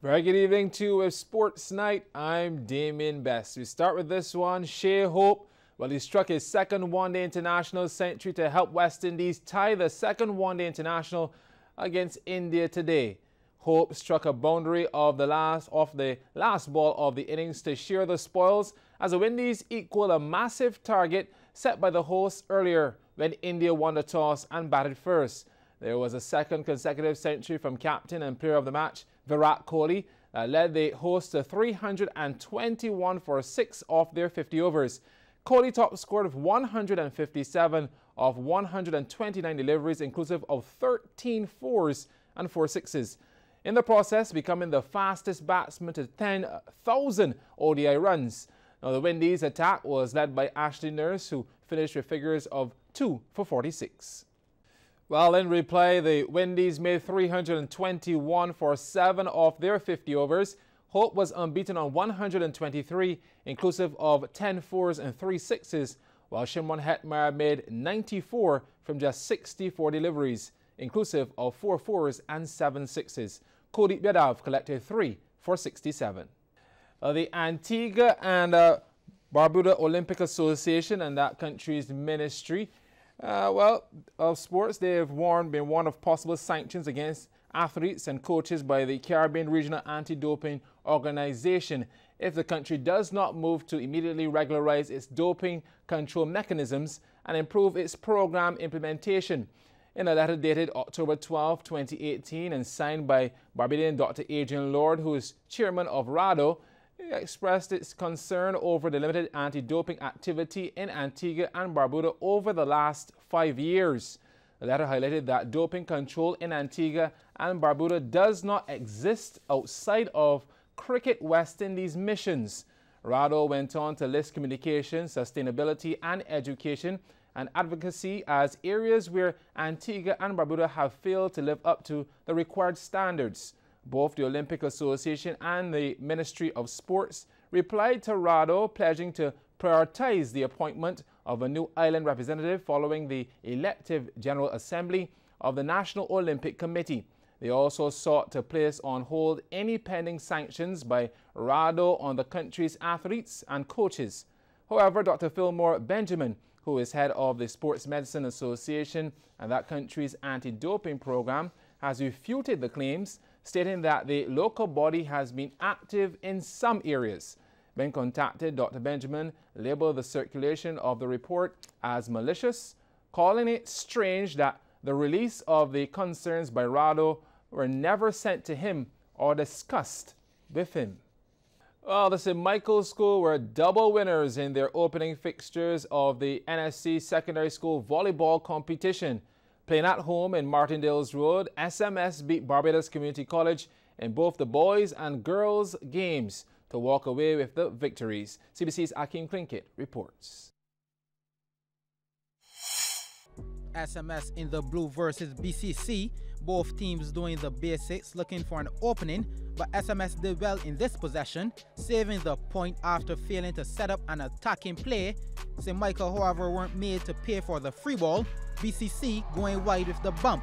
Very good evening to you with Sports Night. I'm Damien Best. We start with this one. Shea Hope, well, he struck his second one-day international century to help West Indies tie the second one-day international against India today. Hope struck a boundary of the last ball of the innings to share the spoils as the Windies equal a massive target set by the hosts earlier when India won the toss and batted first. There was a second consecutive century from captain and player of the match, Virat Kohli, that led the hosts to 321 for 6 off their 50 overs. Kohli top scored with 157 of 129 deliveries, inclusive of 13 fours and 4 sixes. In the process, becoming the fastest batsman to 10,000 ODI runs. Now, the Windies' attack was led by Ashley Nurse, who finished with figures of 2 for 46. Well, in reply, the Windies made 321 for 7 off their 50 overs. Hope was unbeaten on 123, inclusive of 10 fours and 3 sixes, while Shimron Hetmyer made 94 from just 64 deliveries, inclusive of 4 fours and 7 sixes. Kuldeep Yadav collected 3 for 67. The Antigua and Barbuda Olympic Association and that country's ministry of sports, they have been warned of possible sanctions against athletes and coaches by the Caribbean Regional Anti-Doping Organization if the country does not move to immediately regularize its doping control mechanisms and improve its program implementation. In a letter dated October 12, 2018 and signed by Barbadian Dr. Adrian Lord, who is chairman of RADO, expressed its concern over the limited anti-doping activity in Antigua and Barbuda over the last 5 years. The letter highlighted that doping control in Antigua and Barbuda does not exist outside of Cricket West Indies missions. RADO went on to list communication, sustainability and education and advocacy as areas where Antigua and Barbuda have failed to live up to the required standards. Both the Olympic Association and the Ministry of Sports replied to RADO, pledging to prioritize the appointment of a new island representative following the elective General Assembly of the National Olympic Committee. They also sought to place on hold any pending sanctions by RADO on the country's athletes and coaches. However, Dr. Fillmore Benjamin, who is head of the Sports Medicine Association and that country's anti-doping program, has refuted the claims, stating that the local body has been active in some areas. When contacted, Dr. Benjamin labeled the circulation of the report as malicious, calling it strange that the release of the concerns by RADO were never sent to him or discussed with him. Well, the St. Michael's School were double winners in their opening fixtures of the NSC Secondary School Volleyball Competition. Playing at home in Martindale's Road, SMS beat Barbados Community College in both the boys and girls games to walk away with the victories. CBC's Akeem Klinkit reports. SMS in the blue versus BCC, both teams doing the basics, looking for an opening, but SMS did well in this possession, saving the point after failing to set up an attacking play. St. Michael, however, weren't made to pay for the free ball, BCC going wide with the bump.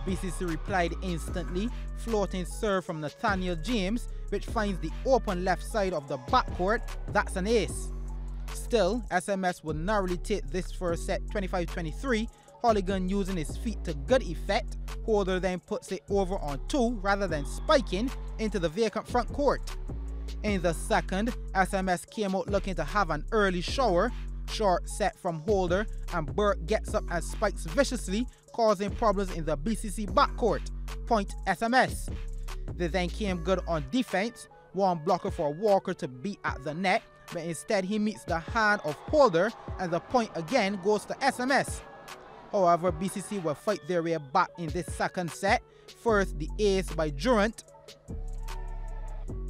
BCC replied instantly, floating serve from Nathaniel James, which finds the open left side of the backcourt. That's an ace. Still, SMS would narrowly take this first set 25-23, Holligan using his feet to good effect. Holder then puts it over on 2 rather than spiking into the vacant front court. In the second, SMS came out looking to have an early shower. Short set from Holder, and Burke gets up and spikes viciously, causing problems in the BCC backcourt. Point SMS. They then came good on defense, one blocker for Walker to be at the net, but instead he meets the hand of Holder and the point again goes to SMS. However, BCC will fight their way back in this second set. First, the ace by Durant.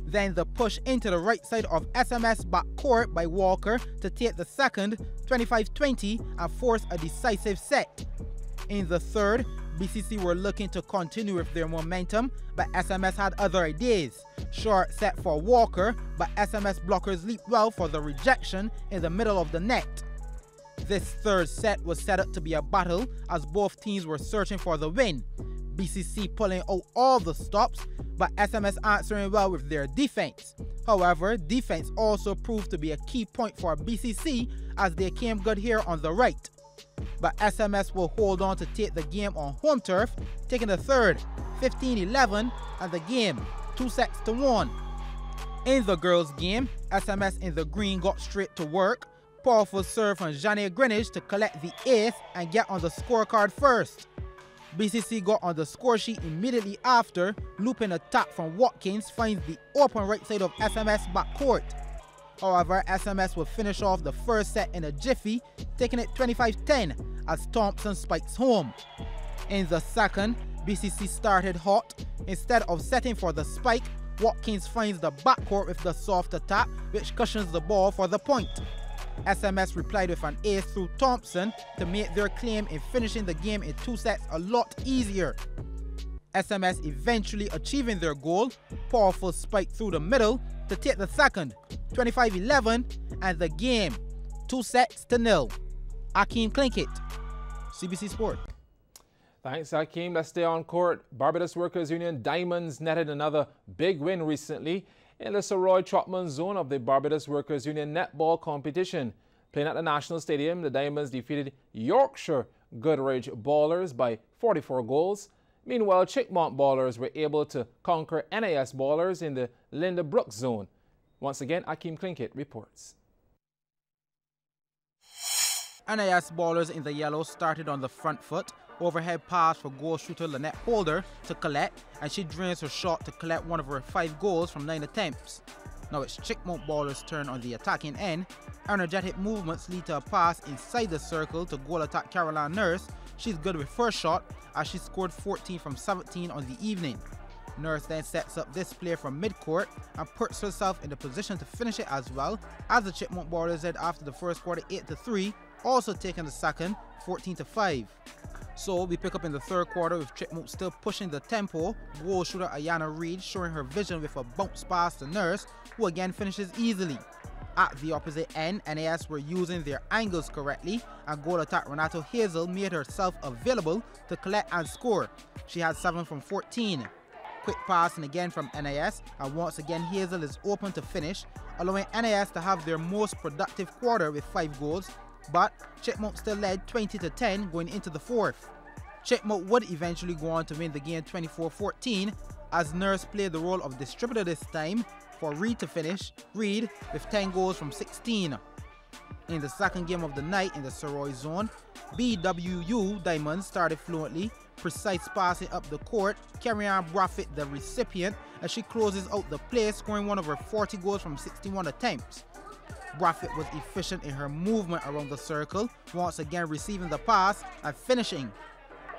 Then the push into the right side of SMS backcourt by Walker to take the second, 25-20, and force a decisive set. In the third, BCC were looking to continue with their momentum, but SMS had other ideas. Short set for Walker, but SMS blockers leaped well for the rejection in the middle of the net. This third set was set up to be a battle as both teams were searching for the win. BCC pulling out all the stops, but SMS answering well with their defense. However, defense also proved to be a key point for BCC as they came good here on the right. But SMS will hold on to take the game on home turf, taking the third, 15-11, and the game 2-1. In the girls' game, SMS in the green got straight to work. Powerful serve from Janae Greenwich to collect the ace and get on the scorecard first. BCC got on the score sheet immediately after. Looping a tap from Watkins finds the open right side of SMS backcourt. However, SMS will finish off the first set in a jiffy, taking it 25-10 as Thompson spikes home. In the second, BCC started hot. Instead of setting for the spike, Watkins finds the backcourt with the softer tap, which cushions the ball for the point. SMS replied with an ace through Thompson to make their claim in finishing the game in 2 sets a lot easier. SMS eventually achieving their goal, powerful spike through the middle to take the second, 25-11, and the game 2-0. Akeem Klinkett, CBC Sport. Thanks, Akeem. Let's stay on court. Barbados Workers Union Diamonds netted another big win recently in the Sir Roy Trotman zone of the Barbados Workers Union netball competition. Playing at the National Stadium, the Diamonds defeated Yorkshire Goodrich Ballers by 44 goals. Meanwhile, Chickmont Ballers were able to conquer NAS Ballers in the Linda Brooks zone. Once again, Akeem Klinkett reports. NAS Ballers in the yellow started on the front foot. Overhead pass for goal shooter Lynette Holder to collect, and she drains her shot to collect one of her 5 goals from 9 attempts. Now it's Chickmont Ballers' turn on the attacking end. Energetic movements lead to a pass inside the circle to goal attack Caroline Nurse. She's good with first shot as she scored 14 from 17 on the evening. Nurse then sets up this play from midcourt and puts herself in the position to finish it as well, as the Chickmont Ballers led after the first quarter 8-3, also taking the second 14-5. So we pick up in the third quarter with Chickmont still pushing the tempo. Goal shooter Ayana Reed showing her vision with a bounce pass to Nurse, who again finishes easily. At the opposite end, NAS were using their angles correctly, and goal attack Renato Hazel made herself available to collect and score. She had 7 from 14. Quick passing again from NAS, and once again Hazel is open to finish, allowing NAS to have their most productive quarter with 5 goals. But Chickmont still led 20-10 going into the fourth. Chickmont would eventually go on to win the game 24-14 as Nurse played the role of distributor this time for Reed to finish, Reed with 10 goals from 16. In the second game of the night in the Sir Roy zone, BWU Diamonds started fluently, precise passing up the court, Carrie-Ann Braffett the recipient as she closes out the play, scoring one of her 40 goals from 61 attempts. Braffett was efficient in her movement around the circle, once again receiving the pass and finishing.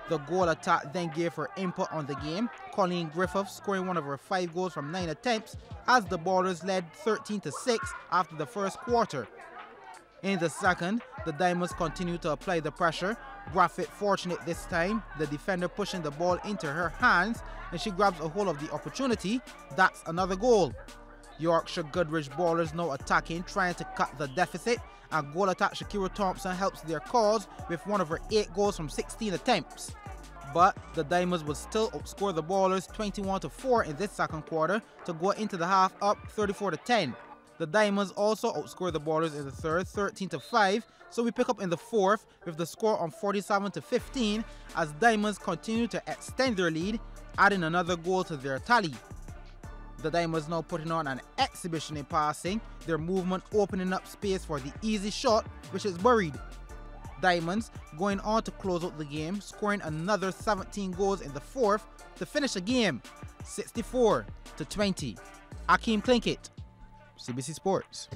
The goal attack then gave her input on the game, Colleen Griffith scoring one of her 5 goals from 9 attempts as the Ballers led 13-6 after the first quarter. In the second, the Diamonds continued to apply the pressure. Braffett fortunate this time, the defender pushing the ball into her hands, and she grabs a hold of the opportunity. That's another goal. Yorkshire Goodrich Ballers now attacking, trying to cut the deficit, and goal attack Shakira Thompson helps their cause with one of her 8 goals from 16 attempts. But the Diamonds would still outscore the Ballers 21-4 in this second quarter to go into the half up 34-10. The Diamonds also outscored the Ballers in the third 13-5, so we pick up in the fourth with the score on 47-15 as Diamonds continue to extend their lead, adding another goal to their tally. The Diamonds now putting on an exhibition in passing, their movement opening up space for the easy shot, which is buried. Diamonds going on to close out the game, scoring another 17 goals in the fourth to finish the game 64-20. Akeem Klinkett, CBC Sports.